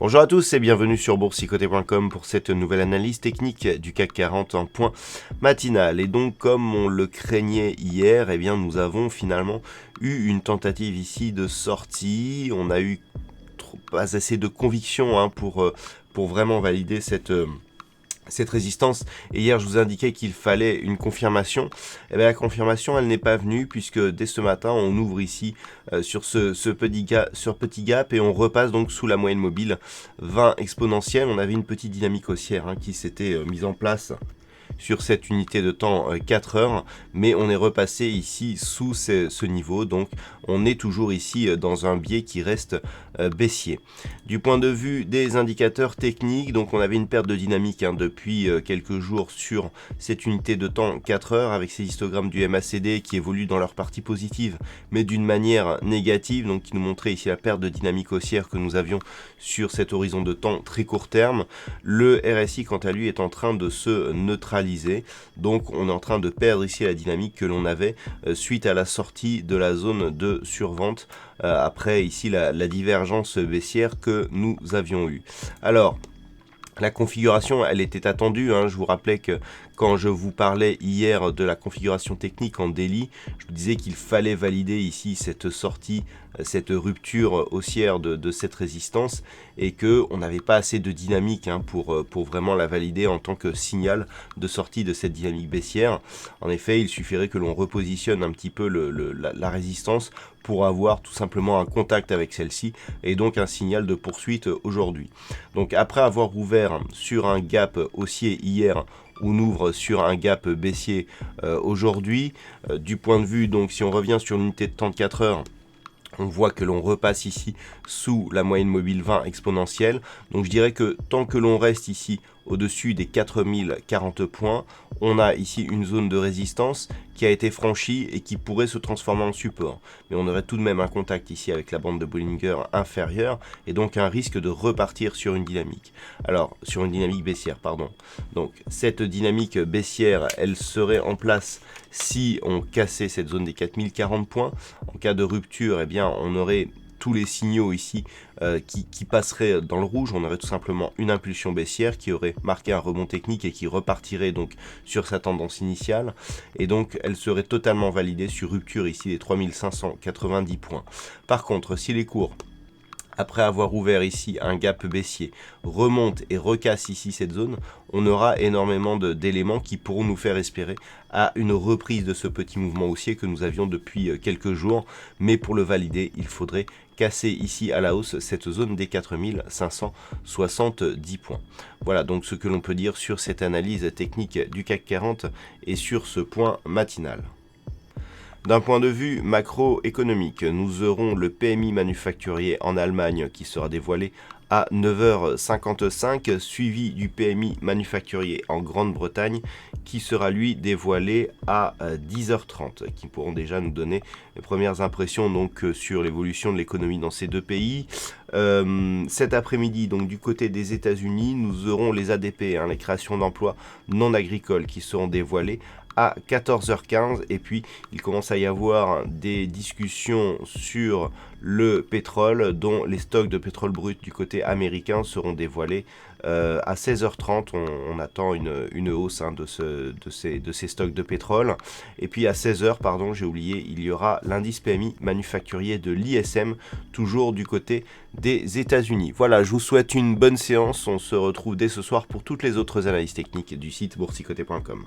Bonjour à tous et bienvenue sur boursicoté.com pour cette nouvelle analyse technique du CAC 40 en point matinal. Et donc comme on le craignait hier, eh bien nous avons finalement eu une tentative ici de sortie. On a eu pas assez de conviction pour vraiment valider cette résistance. Et hier, je vous indiquais qu'il fallait une confirmation. Et bien, la confirmation, elle n'est pas venue puisque dès ce matin, on ouvre ici sur ce petit gap et on repasse donc sous la moyenne mobile 20 exponentielle. On avait une petite dynamique haussière qui s'était mise en place sur cette unité de temps 4 heures, mais on est repassé ici sous ce niveau, donc on est toujours ici dans un biais qui reste baissier. Du point de vue des indicateurs techniques, donc on avait une perte de dynamique depuis quelques jours sur cette unité de temps 4 heures avec ces histogrammes du MACD qui évoluent dans leur partie positive, mais d'une manière négative, donc qui nous montrait ici la perte de dynamique haussière que nous avions sur cet horizon de temps très court terme. Le RSI, quant à lui, est en train de se neutraliser. Donc on est en train de perdre ici la dynamique que l'on avait suite à la sortie de la zone de survente après ici la divergence baissière que nous avions eue. Alors, la configuration, elle était attendue. Je vous rappelais que quand je vous parlais hier de la configuration technique en daily, je vous disais qu'il fallait valider ici cette sortie, cette rupture haussière de cette résistance et qu'on n'avait pas assez de dynamique pour vraiment la valider en tant que signal de sortie de cette dynamique baissière. En effet, il suffirait que l'on repositionne un petit peu la résistance pour avoir tout simplement un contact avec celle-ci et donc un signal de poursuite aujourd'hui. Donc après avoir ouvert sur un gap haussier hier, on ouvre sur un gap baissier aujourd'hui. Du point de vue, donc si on revient sur l'unité de temps de 4 heures, on voit que l'on repasse ici sous la moyenne mobile 20 exponentielle. Donc je dirais que tant que l'on reste ici au-dessus des 4040 points, on a ici une zone de résistance qui a été franchie et qui pourrait se transformer en support. Mais on aurait tout de même un contact ici avec la bande de Bollinger inférieure et donc un risque de repartir sur une dynamique. Alors, sur une dynamique baissière, pardon. Donc cette dynamique baissière, elle serait en place si on cassait cette zone des 4040 points. En cas de rupture, eh bien, on aurait tous les signaux ici qui passeraient dans le rouge. On aurait tout simplement une impulsion baissière qui aurait marqué un rebond technique et qui repartirait donc sur sa tendance initiale. Et donc, elle serait totalement validée sur rupture ici des 3590 points. Par contre, si les cours, après avoir ouvert ici un gap baissier, remonte et recasse ici cette zone, on aura énormément d'éléments qui pourront nous faire espérer à une reprise de ce petit mouvement haussier que nous avions depuis quelques jours. Mais pour le valider, il faudrait casser ici à la hausse cette zone des 4570 points. Voilà donc ce que l'on peut dire sur cette analyse technique du CAC 40 et sur ce point matinal. D'un point de vue macroéconomique, nous aurons le PMI manufacturier en Allemagne qui sera dévoilé à 9h55, suivi du PMI manufacturier en Grande-Bretagne qui sera lui dévoilé à 10h30, qui pourront déjà nous donner les premières impressions donc sur l'évolution de l'économie dans ces deux pays. Cet après-midi, donc du côté des États-Unis, nous aurons les ADP, les créations d'emplois non agricoles qui seront dévoilées à 14h15 et puis il commence à y avoir des discussions sur le pétrole dont les stocks de pétrole brut du côté américain seront dévoilés à 16h30. On attend une hausse de ces stocks de pétrole et puis à 16h, pardon, j'ai oublié, il y aura l'indice PMI manufacturier de l'ISM toujours du côté des États-Unis. Voilà, je vous souhaite une bonne séance, on se retrouve dès ce soir pour toutes les autres analyses techniques du site boursicoté.com.